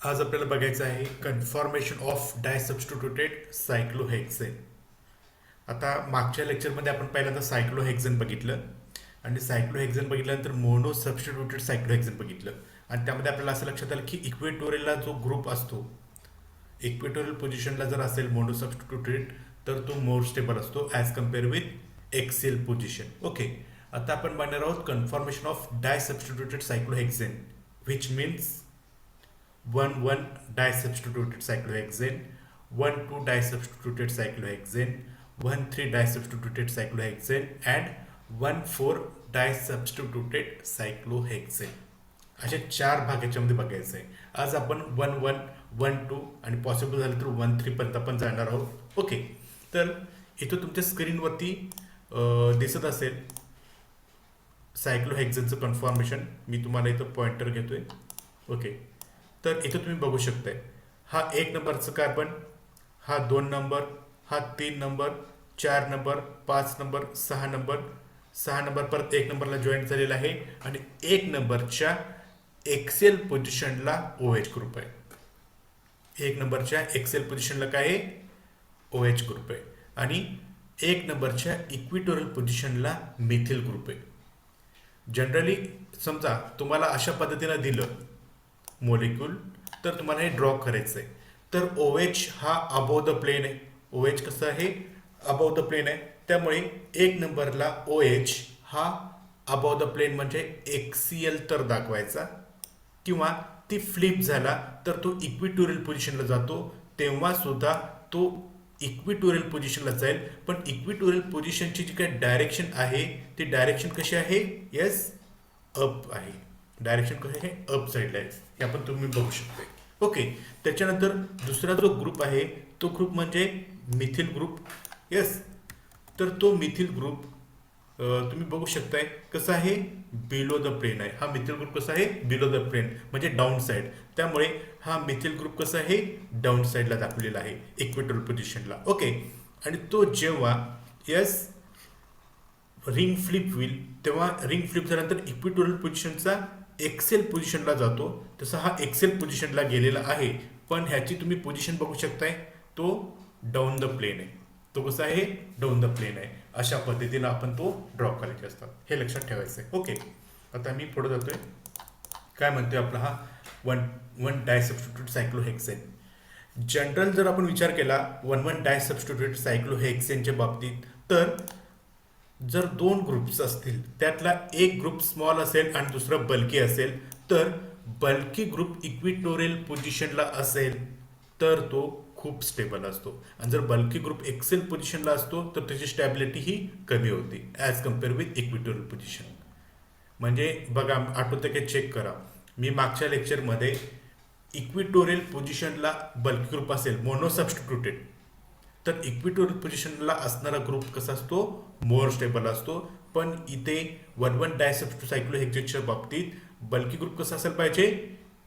आज आपल्याला बघायचं आहे कन्फॉर्मेशन ऑफ डायसबस्टिट्यूटेड सायक्लोहेक्सेन. आता मागच्या लेक्चरमध्ये आपण पहिल्यांदा सायक्लोहेक्सेन बघितलं आणि सायक्लोहेक्सेन बघितल्यानंतर मोनो सबस्टिट्यूटेड सायक्लोहेक्सेन बघितलं आणि त्यामध्ये आपल्याला असं लक्षात आलं की इक्वेटोरियलला जो ग्रुप असतो, इक्वेटोरियल पोझिशनला जर असेल मोनो सबस्टिट्यूटेड तर तो मोर स्टेबल असतो as compare with axial position. Okay, आता आपण बघणार आहोत conformation of disubstituted cyclohexane which means 1,1 disubstituted cyclohexane, 1,2 disubstituted cyclohexane, 1,3 disubstituted cyclohexane and 1,4 disubstituted cyclohexane. असे चार भाग याच्यामध्ये बघायचे आहे. आज आपण 1,1, 1,2 आणि पॉसिबल झालं तर 1,3 पर्यंत आपण जाणार आहोत. ओके, तर इथं तुमच्या स्क्रीनवरती दिसत असेल सायक्लोहेक्सेनचं कन्फॉर्मेशन. मी तुम्हाला इथं पॉइंटर घेतोय. ओके, तर इथं तुम्ही बघू शकताय हा 1 नंबरचं कार्बन, हा 2 नंबर, हा 3 number, 4 number, 5 number, 6 number, 6 number परत 1 नंबरला जॉईन झालेला आहे आणि 1 नंबरच्या एक्सेल पोझिशनला OH ग्रुप आहे. 1 नंबरच्या एक्सेल पोझिशनला काय आहे? OH ग्रुप आहे आणि 1 नंबरच्या इक्विटोरियल पोझिशनला मिथिल ग्रुप आहे. जनरली समजा तुम्हाला अशा पद्धतीनं दिलं मोलिक्यूल तर तुम्हाला हे ड्रॉ करायचं आहे. तर OH हा अबोव द प्लेन आहे. OH कसं आहे? अबोव द प्लेन आहे. त्यामुळे 1 नंबरला OH हा अबोव द प्लेन म्हणजे एक्सियल तर दाखवायचा, किंवा ती फ्लिप झाला तर तो इक्विटोरियल पोझिशनला जातो, तेव्हा सुद्धा तो इक्विटोरियल पोझिशनला जाईल. पण इक्विटोरियल पोझिशनची जी काही डायरेक्शन आहे ती डायरेक्शन कशी आहे? येस, अप आहे. डायरेक्शन कसं आहे? अप साईडला आहे. हे आपण तुम्ही बघू शकता. ओके, त्याच्यानंतर दुसरा जो ग्रुप आहे तो ग्रुप म्हणजे मिथिल ग्रुप. येस, तर तो मिथिल ग्रुप तुम्ही बघू शकताय कसं आहे? बिलो द प्लेन आहे. हा मिथिल ग्रुप कसा आहे? बिलो द प्लेन म्हणजे डाऊन साईड. त्यामुळे हा मिथिल ग्रुप कसा आहे? डाऊन साईडला दाखवलेला आहे इक्वेटोरियल पोझिशनला. ओके, आणि तो जेव्हा येस रिंग फ्लिप होईल तेव्हा रिंग फ्लिप झाल्यानंतर इक्विटोरियल पोझिशनचा एक्सेल पोझिशनला जातो. तसा हा एक्सेल पोझिशनला गेलेला आहे, पण ह्याची तुम्ही पोझिशन बघू शकताय, तो डाऊन द प्लेन आहे. तो कसा आहे? डाऊन द प्लेन आहे. अशा पद्धतीनं आपण तो ड्रॉ करायचे असतात. हे लक्षात ठेवायचं आहे. ओके, आता मी पुढे जातोय. काय म्हणतोय आपला हा 1,1 डायसबस्टिट्यूटेड सायक्लोहेक्सेन. जनरल जर आपण विचार केला 1,1 डायसबस्टिट्यूटेड सायक्लोहेक्सेनच्या बाबतीत, तर जर 2 ग्रुप्स असतील त्यातला एक ग्रुप स्मॉल असेल आणि दुसरा बल्की असेल, तर बल्की ग्रुप इक्विटोरियल पोझिशनला असेल तर तो खूप स्टेबल असतो, आणि जर बल्की ग्रुप एक्सेल पोझिशनला असतो तर त्याची स्टॅबिलिटी ही कमी होती as compare with equatorial position. म्हणजे बघा, आठवतं की चेक करा, मी मागच्या लेक्चरमध्ये इक्विटोरियल पोझिशनला बल्की ग्रुप असेल मोनो सबस्टिट्यूटेड, तर इक्विटोरियल पोझिशनला असणारा ग्रुप कसा असतो? मोर स्टेबल असतो. पण इथे 1,1 डायसबस्टिट्यूटेड सायक्लोहेक्सेनच्या बाबतीत बल्की ग्रुप कसा असायला पाहिजे?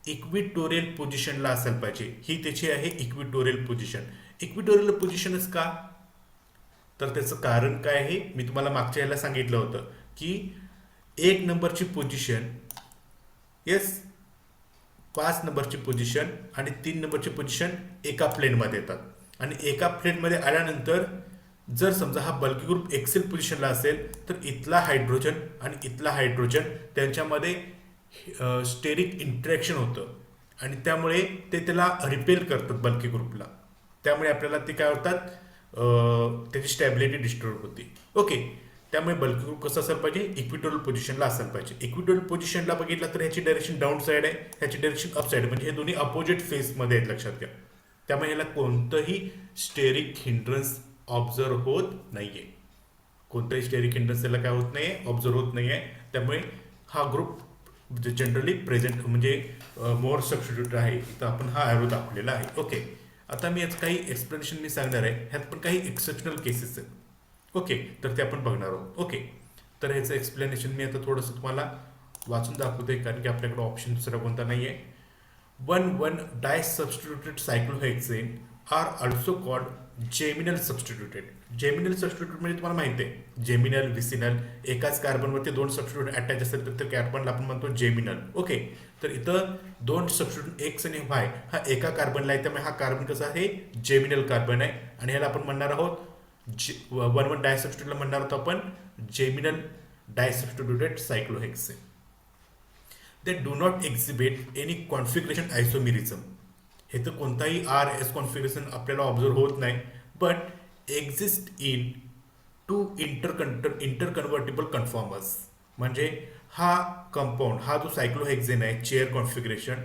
इक्विटोरियल पोझिशनला असायला पाहिजे. ही त्याची आहे इक्विटोरियल पोझिशन. इक्विटोरियल पोझिशनच का? तर त्याचं कारण काय आहे? मी तुम्हाला मागच्या याला सांगितलं होतं की 1 नंबरची पोझिशन, येस 5 नंबरची पोझिशन आणि 3 नंबरची पोझिशन एका प्लेनमध्ये येतात, आणि एका प्लेनमध्ये आल्यानंतर जर समजा हा बल्की ग्रुप एक्सेल पोझिशनला असेल तर इथला हायड्रोजन आणि इथला हायड्रोजन त्यांच्यामध्ये स्टेरिक इंटरॅक्शन होतं, आणि त्यामुळे ते त्याला रिपेल करतात बल्की ग्रुपला. त्यामुळे आपल्याला ते काय होतात? त्याची स्टॅबिलिटी डिस्टर्ब होती. ओके, त्यामुळे बल्की ग्रुप कसं असायला पाहिजे? इक्विटोरियल पोझिशनला असायला पाहिजे. इक्विटोरियल पोझिशनला बघितलं तर ह्याची डायरेक्शन डाऊन साईड आहे, ह्याची डायरेक्शन अप साईड, म्हणजे हे दोन्ही अपोजिट फेसमध्ये आहेत, लक्षात घ्या. त्यामुळे याला कोणतंही स्टेरिक हिंड्रन्स ऑब्झर्व होत नाहीये. कोणतंही स्टेरिक हिंड्रन्स त्याला काय होत नाहीये? ऑब्झर्व होत नाहीये. त्यामुळे हा ग्रुप जनरली प्रेझेंट म्हणजे मोर सबस्टिट्यूट आहे. इथं आपण हा ॲरो दाखवलेला आहे. ओके, आता मी याचं काही एक्सप्लेनेशन मी सांगणार आहे. ह्यात पण काही एक्सेप्शनल केसेस आहेत. ओके, तर ते आपण बघणार आहोत. ओके, तर ह्याचं एक्सप्लेनेशन मी आता थोडंसं तुम्हाला वाचून दाखवतोय, कारण की आपल्याकडे ऑप्शन दुसरा कोणता नाही आहे. 1,1 disubstituted cyclohexane are also called geminal substituted. Geminal substitute म्हणजे तुम्हाला माहिती आहे जेमिनल विसिनल, एकाच कार्बनवरती दोन सबस्टिट्यूट अटॅच असेल तर त्या कार्बनला आपण म्हणतो जेमिनल. ओके, तर इथं दोन सबस्टिट्यूट एक्स आणि वाय हा एका कार्बनला आहे, त्यामुळे हा कार्बन कसा आहे जेमिनल कार्बन आहे. आणि ह्याला आपण म्हणणार आहोत वन वन डायसबस्टिट्यूटला म्हणणार आहोत आपण geminal disubstituted cyclohexane. They do not exhibit any configuration isomerism. हे तर कोणताही आर एस कॉन्फिगरेशन आपल्याला ऑब्झर्व होत नाही, but exist in two interconvertible conformers. म्हणजे हा कंपाऊंड, हा जो सायक्लोहेक्सेन आहे चेअर कॉन्फिगरेशन,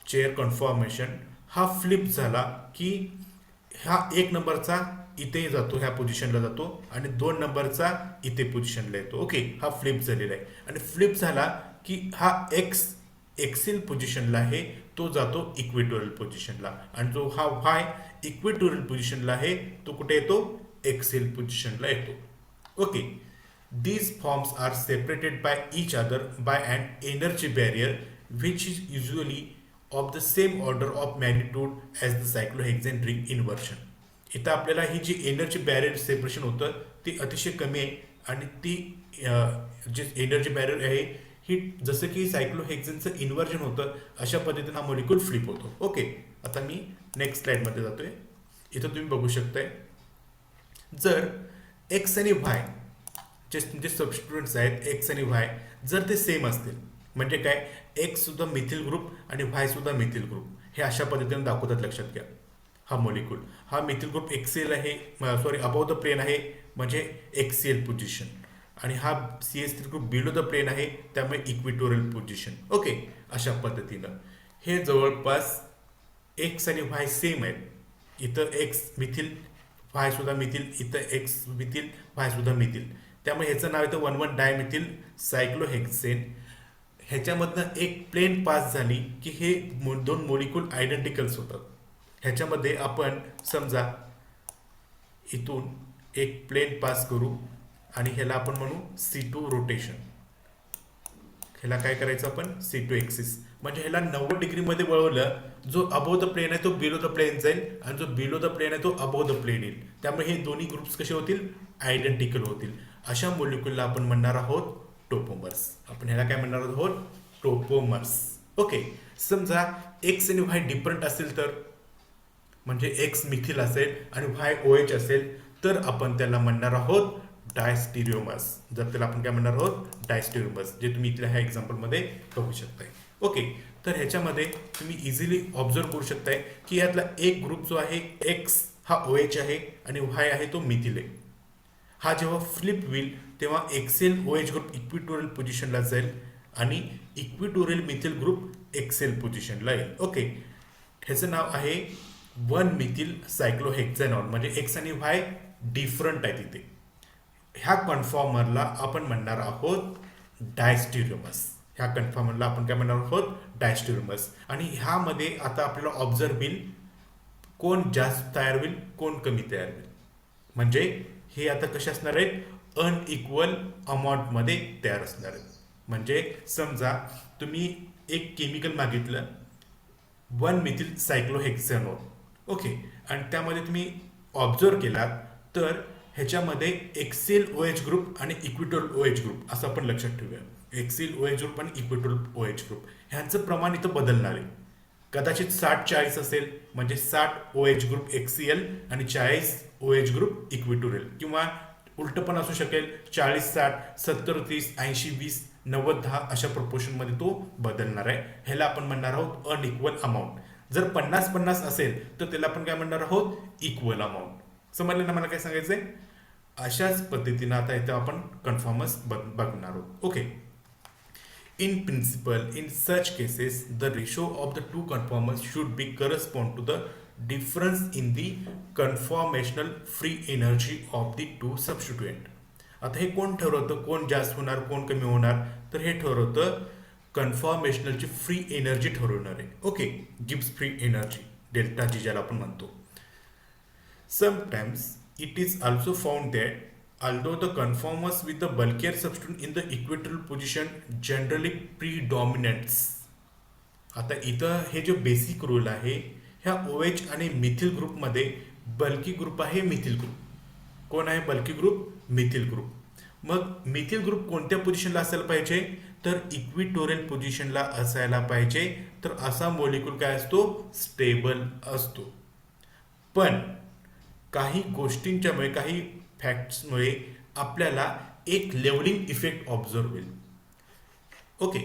चेअर कन्फॉर्मेशन, हा फ्लिप झाला की हा एक नंबरचा इथे जातो, ह्या पोझिशनला जातो, आणि दोन नंबरचा इथे पोझिशनला येतो. ओके, हा फ्लिप झालेला आहे. आणि फ्लिप झाला की हा एक्स एक्सिल पोझिशनला आहे, तो जातो इक्वेटोरियल पोझिशनला, आणि जो हा वाय इक्वेटोरियल पोझिशनला आहे तो कुठे येतो एक्सिल पोझिशनला येतो. Okay, these forms are separated by each other by an energy barrier which is usually of the same order of magnitude as the cyclohexane ring inversion. इथं आपल्याला ही जी एनर्जी बॅरियर सेपरेशन होतं ती अतिशय कमी आहे, आणि ती जी एनर्जी बॅरियर आहे ही जसं की सायक्लोहेक्सेनचं इन्व्हर्जन होतं अशा पद्धतीने हा मॉलिक्यूल फ्लिप होतो. ओके, आता मी नेक्स्ट स्लाइडमध्ये जातोय. इथं तुम्ही बघू शकताय जर एक्स आणि वाय जे सबस्टिट्यूएंट्स आहेत एक्स आणि वाय जर ते सेम असतील, म्हणजे काय एक्स सुद्धा मिथिल ग्रुप आणि वाय सुद्धा मिथिल ग्रुप, हे अशा पद्धतीने दाखवतात. लक्षात घ्या, हा मॉलिक्यूल हा मिथिल ग्रुप एक्सेल आहे, सॉरी अबाव द प्लेन आहे म्हणजे एक्सियल पोझिशन, आणि हा CH3 group below the plain आहे त्यामुळे इक्वेटोरियल पोझिशन. ओके, अशा पद्धतीनं हे जवळपास एक्स आणि वाय सेम आहेत. इथं एक्स मिथिल, वाय सुद्धा मिथिल, इथं एक्स मिथिल, वाय सुद्धा मिथिल, त्यामुळे ह्याचं नाव येतं वन वन डायमिथिल सायक्लोहेक्सेन. ह्याच्यामधनं एक प्लेन पास झाली की हे दोन मोलिक्यूल आयडेंटिकल्स होतात. ह्याच्यामध्ये आपण समजा इथून एक प्लेन पास करू आणि ह्याला आपण म्हणू C2 रोटेशन. ह्याला काय करायचं आपण C2 एक्सिस, म्हणजे ह्याला 90 डिग्रीमध्ये वळवलं, जो अबोव द प्लेन आहे तो बिलो द प्लेन जाईल, आणि जो बिलो द प्लेन आहे तो अबोव द प्लेन येईल. त्यामुळे हे दोन्ही ग्रुप्स कसे होतील आयडेंटिकल होतील. अशा मोलिक्यूलला आपण म्हणणार आहोत टोपोमर्स. आपण ह्याला काय म्हणणार आहोत टोपोमर्स. ओके, समजा एक्स आणि वाय डिफरंट असेल तर, म्हणजे एक्स मिथिल असेल आणि वाय OH असेल तर आपण त्याला म्हणणार आहोत डायस्टिरियोमर्स. जर त्याला आपण काय म्हणणार आहोत डायस्टिरियोमर्स, जे तुम्ही इथल्या ह्या एक्झाम्पलमध्ये बघू शकताय. ओके, तर ह्याच्यामध्ये तुम्ही इझिली ऑब्झर्व करू शकताय की यातला एक ग्रुप जो आहे एक्स हा OH आहे आणि वाय आहे तो मिथिल आहे. हा जेव्हा फ्लिप होईल तेव्हा एक्सेल OH ग्रुप इक्विटोरियल पोझिशनला जाईल आणि इक्विटोरियल मिथिल ग्रुप एक्सेल पोझिशनला येईल. ओके, ह्याचं नाव आहे वन मिथिल सायक्लोहेक्झॅनॉन, म्हणजे एक्स आणि वाय डिफरंट आहे तिथे. ह्या कन्फॉर्मरला आपण म्हणणार आहोत डायस्टिरियोमर्स. ह्या कन्फॉर्मरला आपण काय म्हणणार आहोत डायस्टिरियोमर्स. आणि ह्यामध्ये आता आपल्याला ऑब्झर्व होईल कोण जास्त तयार होईल कोण कमी तयार होईल. म्हणजे हे आता कसे असणार आहेत अनइक्वल अमाऊंटमध्ये तयार असणार आहेत. म्हणजे समजा तुम्ही एक केमिकल मागितलं वन मिथिल सायक्लोहेक्झॅनॉन. ओके, आणि त्यामध्ये तुम्ही ऑब्झर्व केलात तर ह्याच्यामध्ये एक्सेल OH ग्रुप आणि इक्विटोरियल OH ग्रुप असं आपण लक्षात ठेवूया. एक्सेल OH ग्रुप आणि इक्विटोरियल OH ग्रुप ह्यांचं प्रमाण इथं बदलणार आहे. कदाचित 60-40 असेल, म्हणजे 60 OH ग्रुप एक्सियल आणि 40 OH ग्रुप इक्विटोरियल, किंवा उलट पण असू शकेल 40-60, 70-30, 80-20, 90-10 अशा प्रपोर्शनमध्ये तो बदलणार आहे. ह्याला आपण म्हणणार आहोत अनइक्वल अमाऊंट. जर 50-50 असेल तर त्याला आपण काय म्हणणार आहोत इक्वल अमाऊंट. समजलं ना मला काय सांगायचंय? अशाच पद्धतीनं आता इथं आपण कन्फॉर्मर्स बघणार आहोत. Okay, in principle, in such cases, the ratio of the two conformers should be correspond to the difference in the conformational free energy of the two substituent. आता हे कोण ठरवतं कोण जास्त होणार कोण कमी होणार, तर हे ठरवतं कन्फॉर्मेशनलची फ्री एनर्जी ठरवणार आहे. Okay, Gibbs free energy delta G ज्याला आपण म्हणतो. Sometimes it is also found that although the conformers with the bulkier substituent in the equatorial position generally predominates. आता इथं हे जे बेसिक रूल आहे ह्या OH आणि मिथिल ग्रुपमध्ये बल्की ग्रुप आहे मिथिल ग्रुप. कोण आहे बल्की ग्रुप? Methyl group. मग मिथिल ग्रुप कोणत्या पोझिशनला असायला पाहिजे? तर इक्विटोरियल पोझिशनला असायला पाहिजे. तर असा मॉलिक्यूल काय असतो? स्टेबल असतो. पण काही गोष्टींच्यामुळे, काही फॅक्ट्समुळे आपल्याला एक लेवलिंग इफेक्ट ऑब्झर्व होईल. Okay,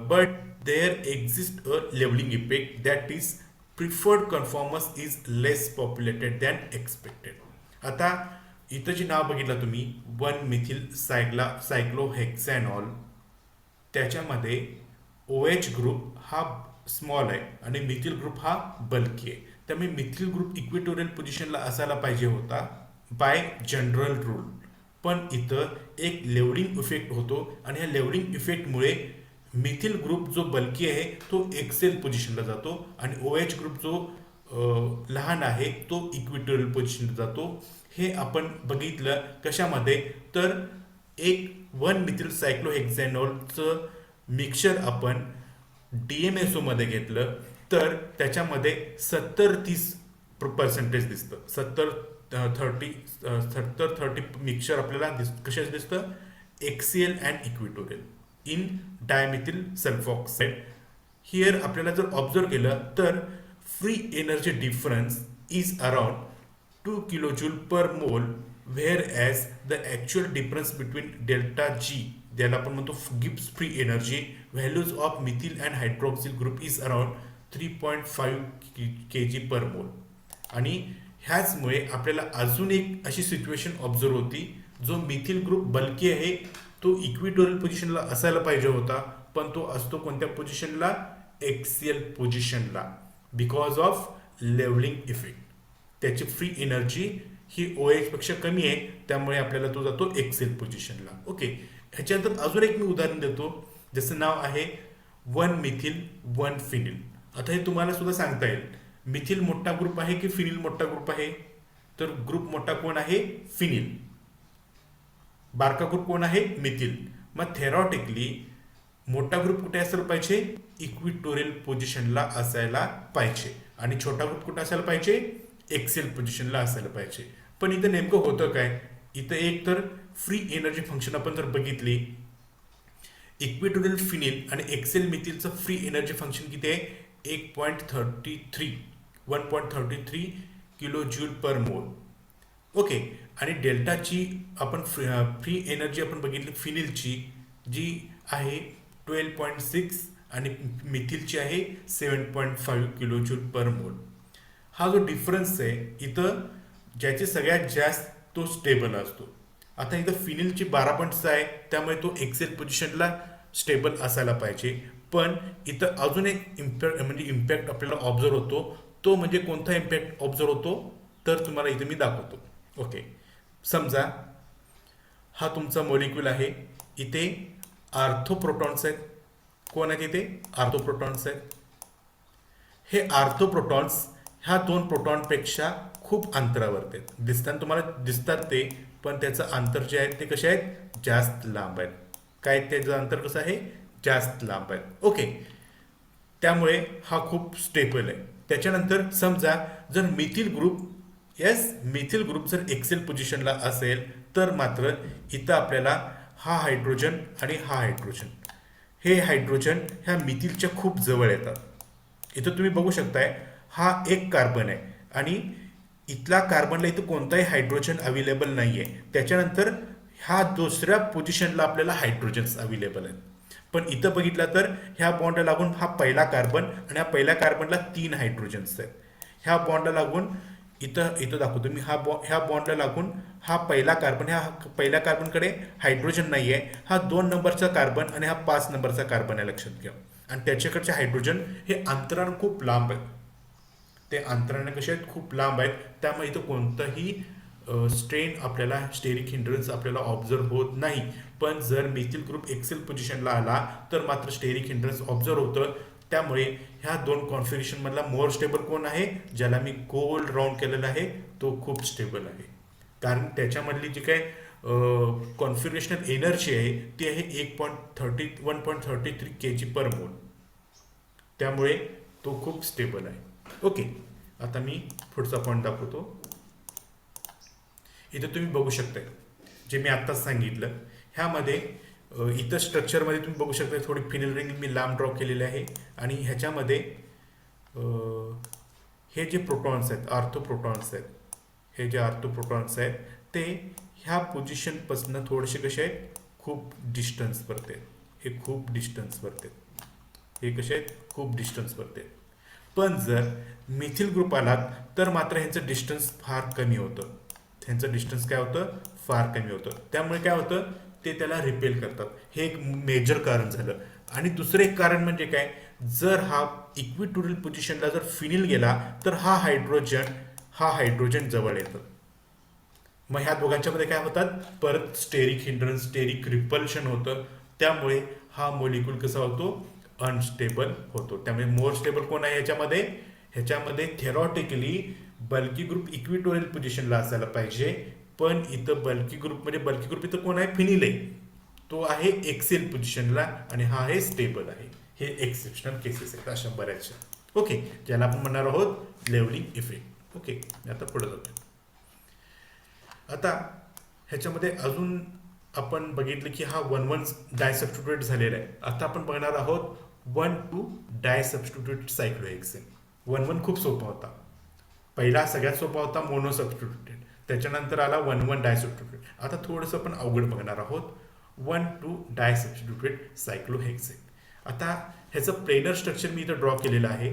but there exists a leveling effect, that is preferred conformers is less populated than expected. आता इथं जी नाव बघितलं तुम्ही 1 मिथिल सायक्लोहेक्सॅनॉल, त्याच्यामध्ये OH ग्रुप हा स्मॉल आहे आणि मिथिल ग्रुप हा बल्की आहे. त्यामुळे मिथिल ग्रुप इक्विटोरियल पोझिशनला असायला पाहिजे होता बाय जनरल रूल. पण इथं एक लेवलिंग इफेक्ट होतो आणि ह्या लेवलिंग इफेक्टमुळे मिथिल ग्रुप जो बल्की आहे तो एक्सेल पोझिशनला जातो आणि OH ग्रुप जो लहान आहे तो इक्विटोरियल पोझिशनला जातो. हे आपण बघितलं कशामध्ये? तर एक 1 मिथिल सायक्लोहेक्सॅनॉलचं मिक्सचर आपण DMSO मध्ये घेतलं तर त्याच्यामध्ये 70-30% दिसतं. 70-30 मिक्सचर आपल्याला कशाच दिसतं? Axial and equatorial in dimethyl sulfoxide. Here आपल्याला जर ऑब्झर्व केलं तर free energy difference is around 2 kilojoule per mole, where as the actual difference between delta G, ज्याला आपण म्हणतो Gibbs free energy values of methyl and hydroxyl group is around 3.5 kg per mole. आणि ह्याचमुळे आपल्याला अजून एक अशी सिच्युएशन ऑब्झर्व होती, जो मिथिल ग्रुप बल्की आहे तो इक्विटोरियल पोझिशनला असायला पाहिजे होता, पण तो असतो कोणत्या पोझिशनला? एक्सियल पोझिशनला, बिकॉज ऑफ लेवलिंग इफेक्ट. त्याची फ्री एनर्जी ही OH पेक्षा कमी आहे, त्यामुळे आपल्याला तो जातो एक्सियल पोझिशनला. ओके, ह्याच्यानंतर अजून एक मी उदाहरण देतो, ज्याचं नाव आहे 1 मिथिल 1 फिनिल. आता हे तुम्हाला सुद्धा सांगता येईल, मिथिल मोठा ग्रुप आहे की फिनिल मोठा ग्रुप आहे? तर ग्रुप मोठा कोण आहे? फिनिल. बारका ग्रुप कोण आहे? मिथिल. मग थेरॉटिकली मोठा ग्रुप कुठे असायला पाहिजे? इक्विटोरियल पोझिशनला असायला पाहिजे. आणि छोटा ग्रुप कुठे असायला पाहिजे? एक्सेल पोझिशनला असायला पाहिजे. पण इथं नेमकं होतं काय? इथं एक तर फ्री एनर्जी फंक्शन आपण जर बघितली, इक्विटोरियल फिनिल आणि एक्सेल मिथिलचं फ्री एनर्जी फंक्शन किती आहे? 1.33 किलो जूल पर मोल. ओके, आणि डेल्टाची आपण फ्री एनर्जी आपण बघितली फिनिलची, जी आहे 12.6 आणि मिथिलची आहे 7.5 किलो जूल पर मोल. हा जो डिफरन्स आहे इथं, ज्याचे सगळ्यात जास्त तो स्टेबल असतो. आता इथं फिनिलची 12.6 आहे, त्यामुळे तो एक्सेल पोझिशनला स्टेबल असायला पाहिजे. पण इथं अजून एक इम्पॅक्ट आपल्याला ऑब्झर्व होतो. तो म्हणजे कोणता इम्पॅक्ट ऑब्झर्व होतो? तर तुम्हाला इथे मी दाखवतो. ओके, समजा हा तुमचा मॉलिक्यूल आहे. इथे आर्थोप्रोटॉन्स आहेत. कोण आहेत इथे? आर्थोप्रोटॉन्स आहेत. हे आर्थोप्रोटॉन्स ह्या 2 प्रोटॉनपेक्षा खूप अंतरावरती आहेत. दिसताना तुम्हाला दिसतात ते, पण त्याचं अंतर जे आहे ते कसे आहेत? जास्त लांब आहेत. काय त्याचं अंतर कसं आहे? जास्त लांब आहेत. ओके, त्यामुळे हा खूप स्टेबल आहे. त्याच्यानंतर समजा जर मिथिल ग्रुप जर एक्सेल पोझिशनला असेल तर मात्र इथं आपल्याला हा हायड्रोजन आणि हा हायड्रोजन, हे हायड्रोजन ह्या मिथिलच्या खूप जवळ येतात. इथं तुम्ही बघू शकताय, हा एक कार्बन आहे आणि इथला कार्बनला इथं कोणताही हायड्रोजन अवेलेबल नाही आहे. त्याच्यानंतर ह्या दुसऱ्या पोझिशनला आपल्याला हायड्रोजन्स अवेलेबल आहेत. पण इथं बघितलं तर ह्या बॉन्डला लागून हा पहिला कार्बन आणि ह्या पहिल्या कार्बनला 3 हायड्रोजन्स आहेत. ह्या बॉन्डला लागून इथं दाखवतो मी, ह्या बॉन्डला लागून हा पहिला कार्बन, ह्या पहिल्या कार्बनकडे हायड्रोजन नाही आहे. हा 2 नंबरचा कार्बन आणि हा 5 नंबरचा कार्बन आहे, लक्षात घ्या. आणि त्याच्याकडचे हायड्रोजन हे अंतराने खूप लांब आहेत. ते अंतराने कसे आहेत? खूप लांब आहेत. त्यामुळे इथं कोणतंही स्ट्रेन आपल्याला, स्टेरिक हिंड्रन्स आपल्याला ऑब्झर्व होत नाही. पण जर मिथिल ग्रुप एक्सेल पोझिशनला आला तर मात्र स्टेरिक हिंड्रन्स ऑब्झर्व होतं. त्यामुळे ह्या 2 कॉन्फिगरेशन मधला मोर स्टेबल कोण आहे? ज्याला मी गोल राऊंड केलेला आहे तो खूप स्टेबल आहे, कारण त्याच्यामधली जी काय कॉन्फिगरेशनल एनर्जी आहे ती आहे 1.33 kg पर मोल. त्यामुळे तो खूप स्टेबल आहे. ओके, आता मी पुढचा पॉईंट दाखवतो. इथं तुम्ही बघू शकताय जे मी आत्ताच सांगितलं. ह्यामध्ये इथं स्ट्रक्चरमध्ये तुम्ही बघू शकता थोडी फिनिल रिंग मी लांब ड्रॉ केलेली आहे आणि ह्याच्यामध्ये हे जे प्रोटॉन्स आहेत, आर्थोप्रोटॉन्स आहेत, हे जे आर्थोप्रोटॉन्स आहेत ते ह्या पोझिशनपासून थोडेसे कसे आहेत, खूप डिस्टन्सवरती आहेत. हे खूप डिस्टन्सवरती आहेत. हे कसे आहेत, खूप डिस्टन्सवरती आहेत. पण जर मिथिल ग्रुप आलात तर मात्र ह्यांचं डिस्टन्स फार कमी होतं. ह्यांचं डिस्टन्स काय होतं, फार कमी होतं. त्यामुळे काय होतं, ते त्याला रिपेल करतात. हे एक मेजर कारण झालं. आणि दुसरं एक कारण म्हणजे काय, जर हा इक्विटोरियल पोझिशनला जर फिनिल गेला तर हा हायड्रोजन जवळ येतं. मग ह्या दोघांच्यामध्ये काय होतात, परत स्टेरिक हिंड्रन्स, स्टेरिक रिपल्शन होतं. त्यामुळे हा मोलिक्यूल कसा होतो, अनस्टेबल होतो. त्यामुळे मोर स्टेबल कोण आहे ह्याच्यामध्ये थेरॉटिकली बल्की ग्रुप इक्विटोरियल पोझिशनला असायला पाहिजे. पण इथं बल्की ग्रुप इथं कोण आहे, फिनिल आहे, तो आहे एक्सेल पोझिशनला आणि हा आहे स्टेबल आहे. हे एक्सेप्शनल केसेस आहेत अशा बऱ्याचशा. ओके, ज्याला आपण म्हणणार आहोत लेवलिंग इफेक्ट. ओके, आता पुढे जातो. आता ह्याच्यामध्ये अजून आपण बघितलं की हा 1,1 डायसब्स्टिट्यूट झालेला आहे. आता आपण बघणार आहोत 1,2 डायसब्स्टिट्यूट सायक्लोहेक्सेन. 1,1 खूप सोपा होता. पहिला सगळ्यात सोपा होता मोनो सबस्टिट्यूटेड, त्याच्यानंतर आला 1,1 डायसब्स्टिट्यूट. आता थोडंसं आपण अवघड बघणार आहोत 1,2 डायसब्स्टिट्यूटेड सायक्लोहेक्सेन. आता ह्याचं प्लेनर स्ट्रक्चर मी इथं ड्रॉ केलेलं आहे,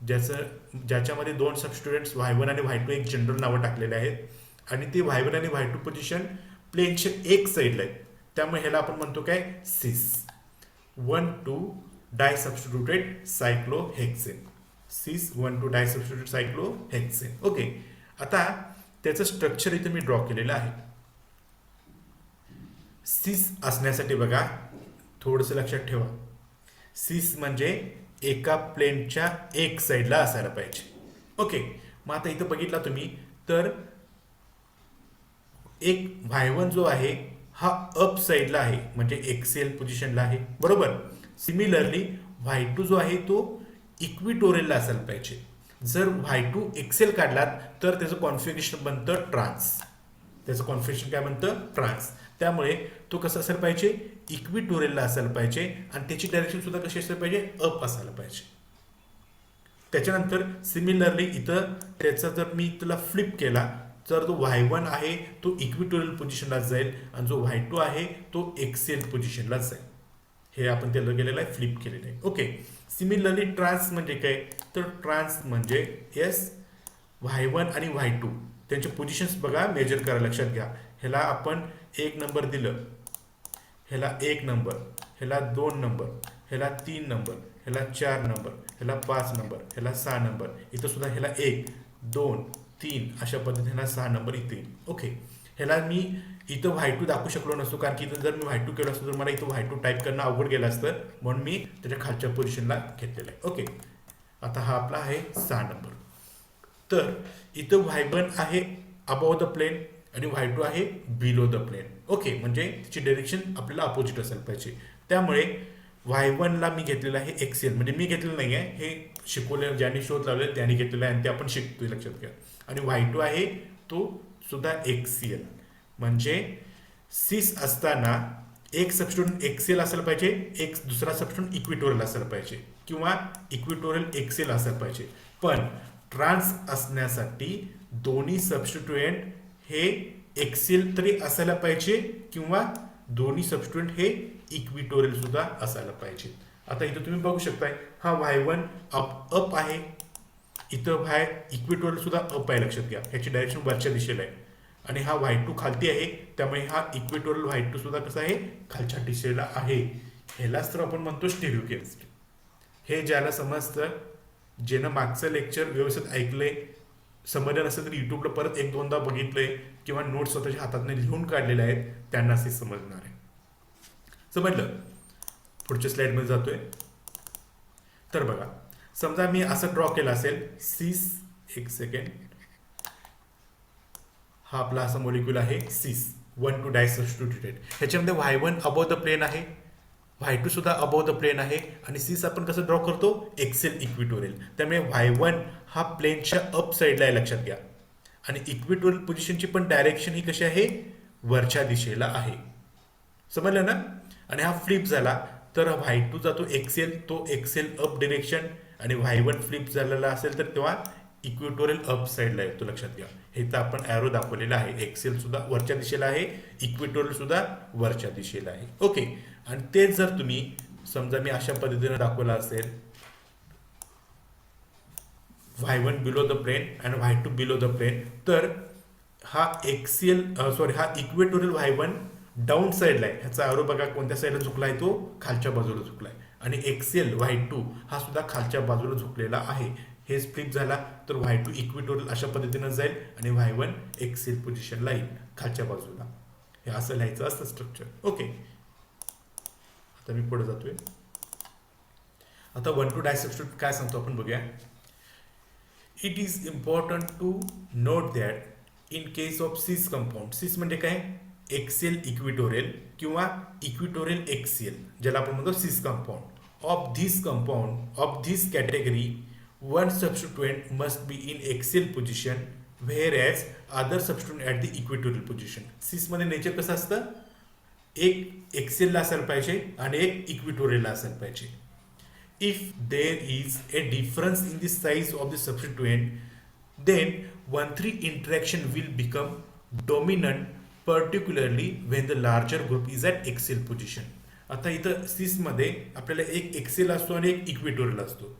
ज्याच्यामध्ये दोन सबस्टिट्यूएंट्स Y1 आणि Y2 एक जनरल नावं टाकलेले आहेत. आणि ते Y1 आणि Y2 पोझिशन प्लेनच्या एक साईडला आहेत. त्यामुळे ह्याला आपण म्हणतो काय, सिस. 1,2 डायसब्स्टिट्यूटेड सायक्लोहेक्सेन. सिस 1,2 डायसब्स्टिट्यूटेड सायक्लोहेक्सेन. ओके, आता त्याचं स्ट्रक्चर इथे मी ड्रॉ केलेलं आहे. सिस असण्यासाठी बघा, थोडंसं लक्षात ठेवा, सिस म्हणजे एका प्लेनच्या एक साईडला असायला पाहिजे. ओके, मग आता इथं बघितला तुम्ही तर एक Y1 जो आहे हा अप साईडला आहे, म्हणजे एक्सेल पोझिशनला आहे, बरोबर. सिमिलरली Y2 जो आहे तो इक्विटोरियलला असायला पाहिजे. जर Y2 एक्सेल काढलात तर त्याचं कॉन्फिगरेशन बनतं ट्रान्स. त्याचं कॉन्फिगरेशन काय बनतं, ट्रान्स. त्यामुळे तो कसं असायला पाहिजे, इक्विटोरियलला असायला पाहिजे आणि त्याची डायरेक्शन सुद्धा कशी असायला पाहिजे, अप असायला पाहिजे. त्याच्यानंतर सिमिलरली इथं त्याचा जर मी तुला फ्लिप केला तर जो Y1 आहे तो इक्विटोरियल पोझिशनला जाईल आणि जो Y2 आहे तो एक्सेल पोझिशनला जाईल. हे आपण त्याला केलेलं आहे, फ्लिप केलेलं आहे. ओके, सिमिलरली ट्रान्स म्हणजे काय, तर ट्रान्स म्हणजे Y1 आणि Y2 त्यांचे पोझिशन्स बघा, मेजर करा, लक्षात घ्या. ह्याला आपण 1 नंबर दिलं, ह्याला 1 नंबर, ह्याला 2 नंबर, ह्याला 3 नंबर, ह्याला 4 नंबर, ह्याला 5 नंबर, ह्याला 6 नंबर, इथं सुद्धा ह्याला 1 2 3 अशा पद्धतीने 6 नंबर इथे येईल. ओके, ह्याला मी इथं Y2 दाखवू शकलो नसतो, कारण की इथं जर मी Y2 केलं असतं तर मला इथं Y2 टाईप करणं अवघड गेलं असतं, म्हणून मी त्याच्या खालच्या पोझिशनला घेतलेलं आहे. ओके, आता हा आपला आहे 6 नंबर. तर इथं Y1 आहे अबोव द प्लेन आणि Y2 आहे बिलो द प्लेन. ओके, म्हणजे त्याची डायरेक्शन आपल्याला अपोजिट असायला पाहिजे. त्यामुळे Y1ला मी घेतलेलं आहे एक्सेल, म्हणजे मी घेतलेलं नाही आहे, हे शिकवले ज्यांनी शोध लावले त्यांनी घेतलेलं आहे आणि ते आपण शिकतोय, लक्षात घ्या. आणि Y2 आहे तो सुद्धा एक्सियल. म्हणजे सिस असताना एक सबस्टिट्यूट एक्सेल असायला पाहिजे, एक दुसरा सबस्टिट्यूट इक्विटोरियल असायला पाहिजे किंवा इक्विटोरियल एक्सेल असायला पाहिजे. पण ट्रान्स असण्यासाठी दोन्ही सबस्टिट्यूएंट हे एक्सेल तरी असायला पाहिजे किंवा दोन्ही सबस्टिट्यूएंट हे इक्विटोरियल सुद्धा असायला पाहिजे. आता इथं तुम्ही बघू शकताय हा Y1 अप आहे, इथं इक्विटोरियल सुद्धा अप आहे, लक्षात घ्या. ह्याची डायरेक्शन वरच्या दिशेला आहे आणि हा Y2 खालती आहे, त्यामुळे हा इक्विटोरियल Y2 सुद्धा कसा आहे, खालच्या दिशेला आहे. ह्यालाच तर आपण म्हणतो स्टिरियोकेमिस्ट्री. हे ज्याला समजतं, ज्यानं मागचं लेक्चर व्यवस्थित ऐकलंय, समजलं नसेल तर युट्यूबला परत 1-2दा बघितलंय किंवा नोट्स स्वतःच्या हाताने लिहून काढलेले आहेत, त्यांनाच हे समजणार आहे. समजलं? पुढच्या स्लाइडमध्ये जातोय. तर बघा, समजा मी असं ड्रॉ केलं असेल, सिस, एक सेकंड, हा आपला असा मॉलिक्यूल आहे सिस 1,2 डायसब्स्टिट्यूटेड. ह्याच्यामध्ये Y1 अबोव द प्लेन आहे, Y2 सुद्धा अबोव द प्लेन आहे आणि सिस आपण कसं ड्रॉ करतो एक्सेल इक्विटोरियल. त्यामुळे Y1 हा प्लेनच्या अप साईडला आहे लक्षात घ्या. आणि इक्विटोरियल पोझिशनची पण डायरेक्शन ही कशी आहे वरच्या दिशेला आहे. समजलं ना. आणि हा फ्लिप झाला तर Y2 जातो एक्सेल, तो एक्सेल अप डिरेक्शन आणि Y1 फ्लिप झालेला असेल तर तेव्हा इक्विटोरियल अप साईडला येतो लक्षात घ्या. हे तर आपण ॲरो दाखवलेला आहे. एक्सेल सुद्धा वरच्या दिशेला आहे, इक्विटोरियल सुद्धा वरच्या दिशेला आहे. ओके. आणि तेच जर तुम्ही समजा मी अशा पद्धतीने दाखवला असेल Y1 बिलो द प्लेन आणि Y2 बिलो द प्लेन, तर हा हा इक्वेटोरियल Y1 डाऊन साईडला आहे. ह्याचा आरो बघा कोणत्या साईडला झुकला आहे, तो खालच्या बाजूला झुकला आहे. आणि एक्सेल Y2 हा सुद्धा खालच्या बाजूला झुकलेला आहे. हे फ्लिप झाला तर Y2 इक्विटोरियल अशा पद्धतीनं जाईल आणि Y1 एक्सेल पोझिशनला येईल खालच्या बाजूला. हे असं लिहायचं असतं स्ट्रक्चर. ओके. आता मी पुढे जातोय. आता 1-2 डाय सबस्टिट्यूट काय सांगतो आपण बघूया. It is important to note that in case of cis compound, cis म्हणजे काय एक्सेल इक्विटोरियल किंवा इक्विटोरियल एक्सेल, ज्याला आपण म्हणतो cis compound of this category one substituent must be in axial position where as other substituent at the equatorial position. सिसमध्ये nature कसं असतं, एक एक्सेलला असायला पाहिजे आणि एक इक्विटोरियलला असायला पाहिजे. If there is a difference in the size of the substituent, then 1-3 interaction will become dominant, particularly when the larger group is at axial position. आता इथं सिसमध्ये आपल्याला एक एक्सेल असतो आणि एक इक्विटोरियल असतो.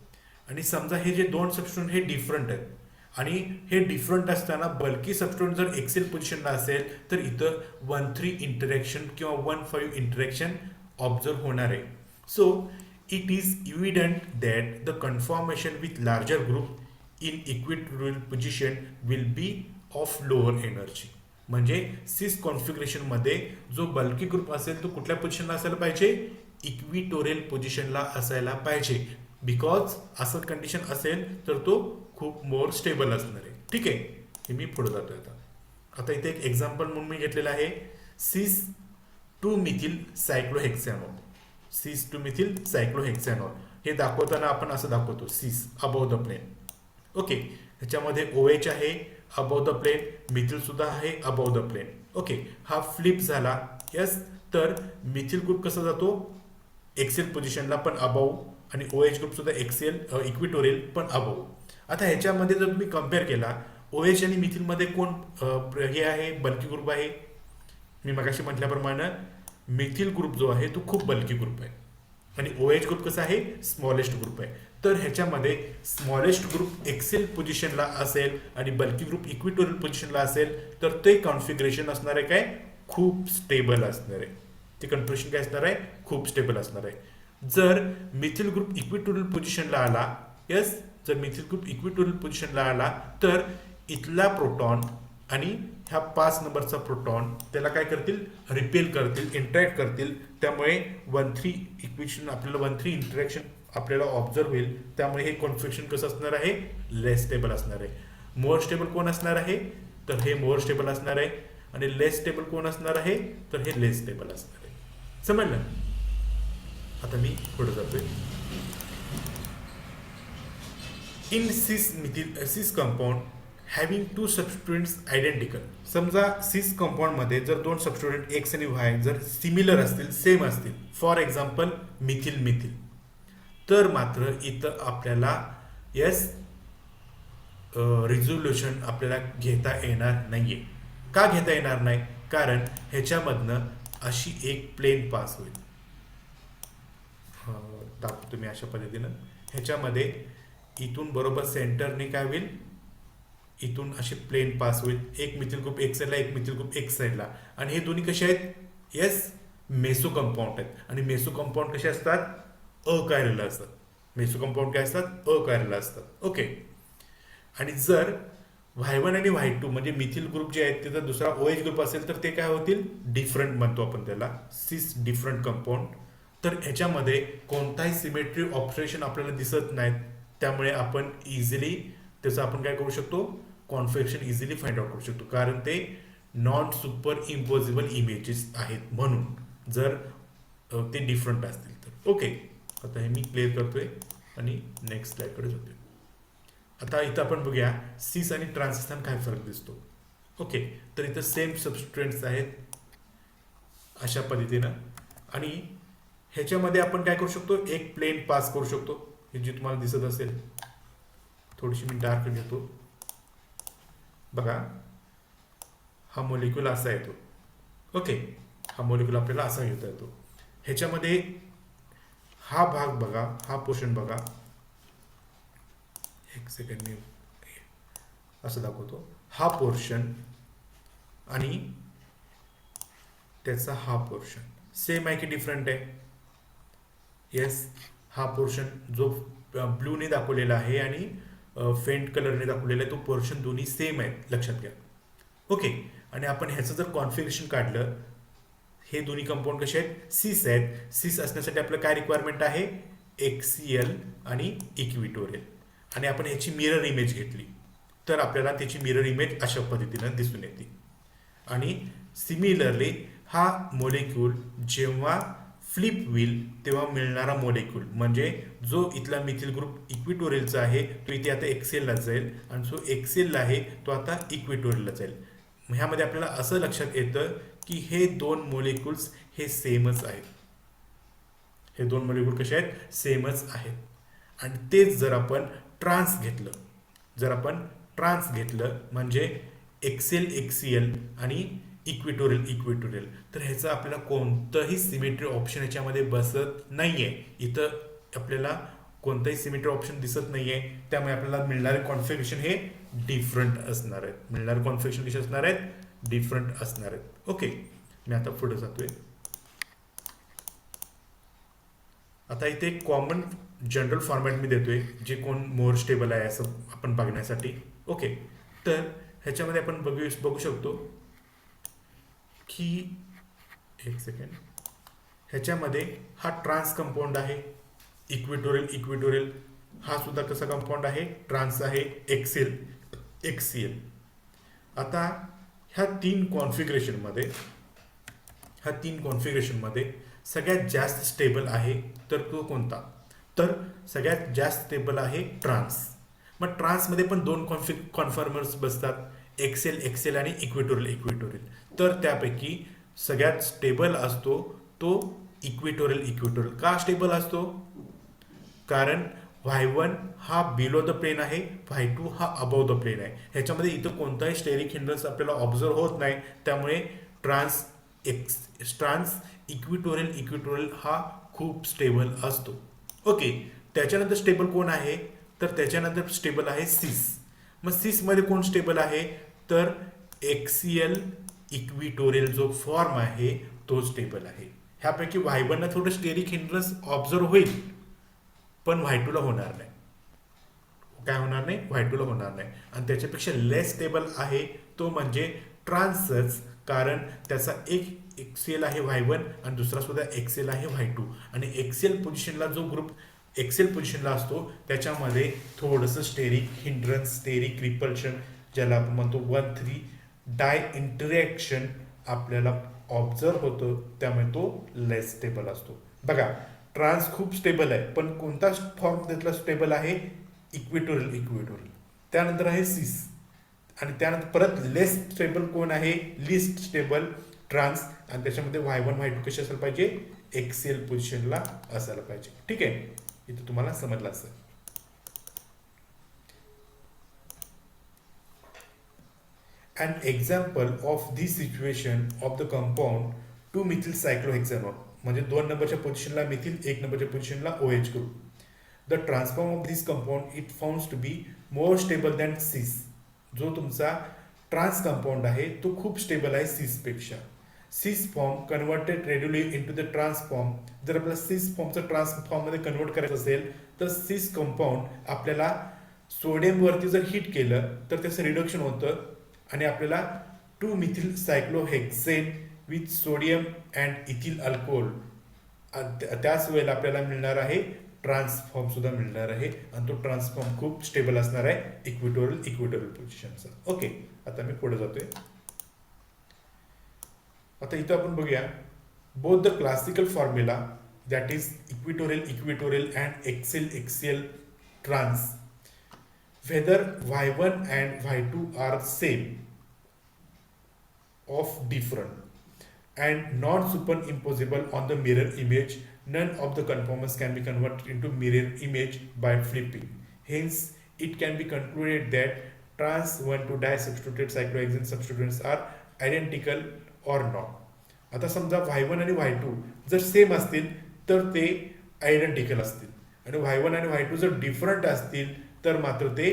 आणि समजा हे जे दोन सबस्टिट्यूएंट हे डिफरंट आहेत आणि हे डिफरंट असताना बल्की सबस्टिट्यूएंट जर एक्सेल पोझिशनला असेल तर इथं 1-3 इंटरॅक्शन किंवा 1-5 इंटरॅक्शन ऑब्झर्व होणार आहे. So it is evident that the conformation with larger group in equatorial position will be of lower energy. म्हणजे सिस कॉन्फिगरेशन मध्ये जो बल्की ग्रुप असेल तो कुठल्या पोझिशनला असायला पाहिजे, इक्विटोरियल पोझिशनला असायला पाहिजे. बिकॉज असं कंडिशन असेल तर तो खूप मोर स्टेबल असणार आहे. ठीक आहे. हे मी पुढे जातोय. आता इथे एक एक्झाम्पल म्हणून मी घेतलेलं आहे सिस 2-मिथिल सायक्लोहेक्सॅनॉल. सिस 2-मिथिल सायक्लोहेक्सॅनॉल हे दाखवताना आपण असं दाखवतो सिस अबोव द प्लेन. ओके. ह्याच्यामध्ये OH आहे अबोव द प्लेन, मिथिल सुद्धा आहे अबोव द प्लेन. ओके. हा फ्लिप झाला. यस. तर मिथिल ग्रुप कसा जातो एक्सेल पोझिशनला पण अबोव आणि OH ग्रुप सुद्धा एक्सेल इक्विटोरियल पण अबोव. आता ह्याच्यामध्ये जर तुम्ही कम्पेअर केला OH आणि मिथिलमध्ये कोण हे आहे बल्की ग्रुप आहे. मी मगाशी म्हटल्याप्रमाणे मिथिल ग्रुप जो आहे तो खूप बल्की ग्रुप आहे आणि OH ग्रुप कसा आहे स्मॉलेस्ट ग्रुप आहे. तर ह्याच्यामध्ये स्मॉलेस्ट ग्रुप एक्सेल पोझिशनला असेल आणि बल्की ग्रुप इक्विटोरियल पोझिशनला असेल तर ते कॉन्फिगरेशन असणार आहे काय खूप स्टेबल असणार आहे. ते कॉन्फिगरेशन काय असणार आहे खूप स्टेबल असणार आहे. जर मिथिल ग्रुप इक्विटोरियल पोझिशनला आला, यस, जर मिथिल ग्रुप इक्विटोरियल पोझिशनला आला तर इथला प्रोटॉन आणि ह्या 5 नंबरचा प्रोटॉन त्याला काय करतील रिपेल करतील, इंटरॅक्ट करतील. त्यामुळे 1-3 इक्वेशन आपल्याला 1-3 इंटरॅक्शन आपल्याला ऑब्झर्व होईल. त्यामुळे हे कॉन्फिगरेशन कसं असणार आहे लेस स्टेबल असणार आहे. मोर स्टेबल कोण असणार आहे तर हे मोर स्टेबल असणार आहे आणि लेस स्टेबल कोण असणार आहे तर हे लेस स्टेबल असणार आहे. समजलं. आता मी पुढे जातोय. इन सिस कंपाऊंड हॅव्हिंग 2 सबस्टिट्यूएंट्स आयडेंटिकल. समजा सिस कंपाऊंडमध्ये जर 2 सबस्टिट्यूएंट एक्स आणि वाय जर सिमिलर असतील, सेम असतील, फॉर एक्झाम्पल मिथिल, तर मात्र इथं आपल्याला रिझोल्युशन आपल्याला घेता येणार नाहीये. का घेता येणार नाही, कारण ह्याच्यामधनं अशी एक प्लेन पास होईल. दाखवतो मी अशा पद्धतीनं. ह्याच्यामध्ये इथून बरोबर सेंटरने काय होईल, इथून असे प्लेन पास होईल. एक मिथिल ग्रुप एक साईडला, एक मिथिल ग्रुप एक साईडला. आणि हे दोन्ही कसे आहेत, यस, मेसो कंपाऊंड आहेत. आणि मेसो कंपाऊंड कसे असतात, अकायरल असतात. मेसो कंपाऊंड काय असतात, अकायरल असतात. ओके. आणि जर Y1 आणि Y2 म्हणजे मिथिल ग्रुप जे आहेत त्याचा दुसरा OH ग्रुप असेल तर ते काय होतील, डिफरंट म्हणतो आपण त्याला, सिस डिफरंट कंपाऊंड. तर ह्याच्यामध्ये कोणताही सिमेट्री ऑब्झर्वेशन आपल्याला दिसत नाहीत. त्यामुळे आपण इझिली त्याचं आपण काय करू शकतो, कॉन्फिगरेशन इझिली फाइंड आउट करू शकतो, कारण ते नॉन सुपर इम्पॉसिबल इमेजेस आहेत. म्हणून जर ते डिफरंट असतील तर. ओके, आता हे मी क्लिअर करतोय आणि नेक्स्ट स्लाइडकडे जातोय. आता इथं आपण बघूया सिस आणि ट्रान्स असताना काय फरक दिसतो. ओके, तर इथं सेम सबस्टिट्युएंट्स आहेत अशा पद्धतीनं, आणि ह्याच्यामध्ये आपण काय करू शकतो, एक प्लेन पास करू शकतो. हे जी तुम्हाला दिसत असेल, थोडीशी मी डार्क घेतो. बघा, हा मोलिक्यूल असा येतो. ओके, हा मोलिक्यूल आपल्याला असा घेता येतो. ह्याच्यामध्ये हा भाग बघा, हा पोर्शन बघा. एक सेकंड मी असं दाखवतो. हा पोर्शन आणि त्याचा हा पोर्शन सेम आहे की डिफरंट आहे? येस, हा पोर्शन जो ब्लूने दाखवलेला आहे आणि फेंट कलरने दाखवलेला आहे तो पोर्शन दोन्ही सेम आहे, लक्षात घ्या. ओके, आणि आपण ह्याचं जर कॉन्फिगरेशन काढलं, हे दोन्ही कंपाऊंड कसे आहेत, सिस आहेत. सिस असण्यासाठी आपलं काय रिक्वायरमेंट आहे, एक्सियल आणि इक्विटोरियल. आणि आपण ह्याची मिरर इमेज घेतली तर आपल्याला त्याची मिरर इमेज अशा पद्धतीनं दिसून येते. आणि सिमिलरली हा मोलेक्यूल जेव्हा फ्लिप होईल तेव्हा मिळणारा मोलेक्यूल म्हणजे जो इथला मिथिल ग्रुप इक्विटोरियलचा आहे तो इथे आता एक्सेलला जाईल, आणि जो एक्सेलला आहे तो आता इक्विटोरियलला जाईल. ह्यामध्ये आपल्याला असं लक्षात येतं की हे दोन मोलेक्युल्स हे सेमच आहेत. हे दोन मोलेक्युल कसे आहेत, सेमच आहेत. आणि तेच जर आपण ट्रान्स घेतलं, म्हणजे एक्सेल एक्सियल आणि इक्विटोरियल, तर ह्याचं आपल्याला कोणतंही सिमेट्री ऑप्शन याच्यामध्ये बसत नाहीये. इथं आपल्याला कोणताही सिमेट्री ऑप्शन दिसत नाहीये, त्यामुळे आपल्याला मिळणारे कॉन्फिगरेशन हे डिफरंट असणार आहेत. कसे असणार आहेत, डिफरंट असणार आहेत. ओके, मी आता पुढे जातोय. आता इथे एक कॉमन जनरल फॉर्मॅट मी देतोय, जे कोण मोर स्टेबल आहे असं आपण बघण्यासाठी. ओके, तर ह्याच्यामध्ये आपण बघू शकतो की एक सेकंड, ह्याच्यामध्ये हा ट्रान्स कंपाऊंड आहे, इक्विटोरियल. हा सुद्धा कसा कंपाऊंड आहे, ट्रान्स आहे, एक्सियल. आता ह्या तीन कॉन्फिगरेशनमध्ये सगळ्यात जास्त स्टेबल आहे तर तो कोणता, तर सगळ्यात जास्त स्टेबल आहे ट्रान्स. मग ट्रान्समध्ये पण दोन कॉन्फॉर्मर्स बसतात, एक्सेल आणि इक्विटोरियल. तर त्यापैकी सगळ्यात स्टेबल असतो तो इक्विटोरियल. का स्टेबल असतो, कारण y1 हा बिलो द प्लेन आहे, y2 हा अबव द प्लेन आहे. ह्याच्यामध्ये इथं कोणताही स्टेरिक हिंड्रन्स आपल्याला ऑब्झर्व होत नाही, त्यामुळे ट्रान्स इक्विटोरियल हा खूप स्टेबल असतो. ओके, त्याच्यानंतर स्टेबल कोण आहे, तर त्याच्यानंतर स्टेबल आहे सिस. मग सिसमध्ये कोण स्टेबल आहे, तर एक्सियल इक्विटोरियल जो फॉर्म आहे तो स्टेबल आहे. ह्यापैकी y1 ला थोडं स्टेरिक हिंड्रन्स ऑब्झर्व होईल, पण y2 ला होणार नाही. काय होणार नाही, y2 ला होणार नाही. आणि त्याच्यापेक्षा लेस स्टेबल आहे तो म्हणजे ट्रान्सच, कारण त्याचा एक एक्सेल आहे y1 आणि दुसरा सुद्धा एक्सेल आहे y2. आणि एक्सेल पोझिशनला जो ग्रुप एक्सेल पोझिशनला असतो त्याच्यामध्ये थोडंसं स्टेरिक हिंड्रन्स, स्टेरिक रिपल्शन, ज्याला आपण म्हणतो 1,3 डाय इंटरॅक्शन आपल्याला ऑब्झर्व होतं, त्यामुळे तो लेस स्टेबल असतो. बघा, ट्रान्स खूप स्टेबल आहे, पण कोणता फॉर्म त्यातला स्टेबल आहे, इक्विटोरियल. त्यानंतर आहे सिस, आणि त्यानंतर परत लेस स्टेबल कोण आहे, लिस्ट स्टेबल ट्रान्स. आणि त्याच्यामध्ये y1 y2 कसे असायला पाहिजे, एक्सेल पोझिशनला असायला पाहिजे. ठीक आहे, इथे तुम्हाला समजलं असेल. An example of this situation of the compound 2-methyl-cyclohexanol, म्हणजे 2 नंबरच्या पोझिशनला मिथिल, 1 नंबरच्या पोझिशनला OH ग्रुप. The transform of this compound it founds to be more stable than cis. जो तुमचा ट्रान्स कंपाऊंड आहे तो खूप स्टेबल आहे सिसपेक्षा. Cis form converted readily into the trans form. जर आपल्याला सिस फॉर्मचं ट्रान्स फॉर्ममध्ये कन्वर्ट करायचं असेल तर सिस कंपाऊंड आपल्याला सोडियमवरती जर हिट केलं तर त्याचं रिडक्शन होतं, आणि आपल्याला 2-methyl-cyclohexane with sodium and ethyl alcohol, त्याच वेळेला आपल्याला मिळणार आहे ट्रान्सफॉर्म सुद्धा मिळणार आहे, आणि तो ट्रान्सफॉर्म खूप स्टेबल असणार आहे इक्विटोरियल पोझिशनचा. ओके, आता मी पुढे जातोय. आता इथं आपण बघूया both the classical formula, that is equatorial and axial trans, whether y1 and y2 are same of different and not superimposable on the mirror image, none of the conformers can be converted into mirror image by flipping. Hence it can be concluded that trans 1,2 disubstituted cyclohexane substituents are identical or not. आता समजा y1 आणि y2 जर same असतील तर ते identical असतील, आणि y1 आणि y2 जर डिफरंट असतील तर मात्र ते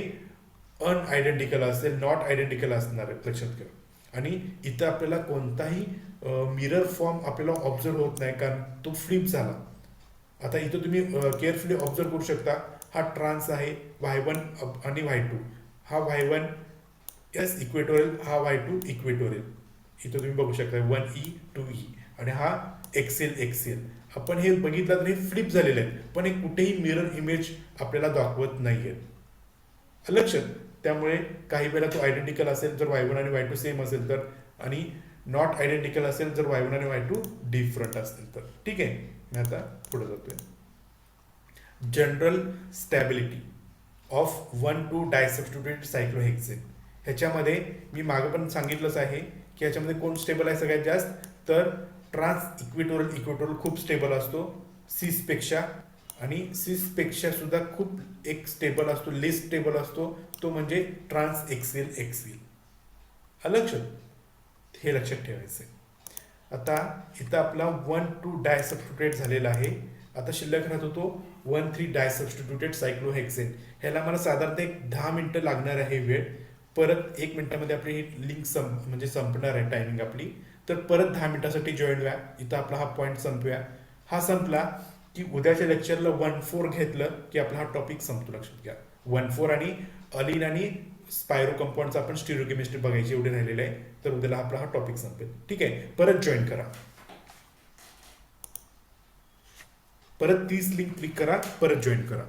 अनआयडेंटिकल असेल, नॉट आयडेंटिकल असणार आहे, लक्षात घ्या. आणि इथं आपल्याला कोणताही मिरर फॉर्म आपल्याला ऑब्झर्व होत नाही, कारण तो फ्लिप झाला. आता इथं तुम्ही केअरफुली ऑब्झर्व करू शकता, हा ट्रान्स आहे y1 आणि y2, हा y1 एस इक्वेटोरियल, हा y2 इक्वेटोरियल. इथं तुम्ही बघू शकता 1E 2E, आणि हा एक्सेल. आपण हे बघितलं तर हे फ्लिप झालेलं आहे, पण हे कुठेही मिरर इमेज आपल्याला दाखवत नाहीये, लक्षात. त्यामुळे काही वेळेला तो आयडेंटिकल असेल जर y1 आणि y2 सेम असेल तर, आणि नॉट आयडेंटिकल असेल जर y1 आणि y2 डिफरंट असतील तर. ठीक आहे, मी आता पुढे जातोय. General stability of 1,2 डायसब्स्टिट्यूटेड सायक्लोहेक्सेन. ह्याच्यामध्ये मी मागे पण सांगितलंच आहे की ह्याच्यामध्ये कोण स्टेबल आहे सगळ्यात जास्त, तर ट्रान्स इक्वेटोरियल खूप स्टेबल असतो सिसपेक्षा, आणि सिसपेक्षा सुद्धा खूप एक स्टेबल असतो, लेस स्टेबल असतो, तो म्हणजे ट्रान्स एक्सेल. लक्षात, हे लक्षात ठेवायचं आहे. आता इथं आपला 1,2 डायसब्स्टिट्यूटेड झालेला आहे. आता शिल्लक राहत होतो 1,3 डायसब्स्टिट्यूटेड सायक्लोहेक्सेन. ह्याला मला साधारणतः एक 10 मिनिटं लागणार आहे वेळ. परत 1 मिनिटामध्ये आपली ही लिंक संपणार आहे टायमिंग आपली, तर परत 10 मिनिटासाठी जॉईन व्हा. इथं आपला हा पॉईंट संपूया. हा संपला की उद्याच्या लेक्चरला 1,4 घेतलं की आपला हा टॉपिक संपतो, लक्षात घ्या. 1,4 आणि अलिन आणि स्पायरो कंपाऊंडचा आपण स्टिरियोकेमिस्ट्री बघायची एवढे राहिलेले आहे, तर उद्याला आपला हा टॉपिक संपेल. ठीक आहे, परत जॉईन करा, परत 30 लिंक क्लिक करा, परत जॉईन करा.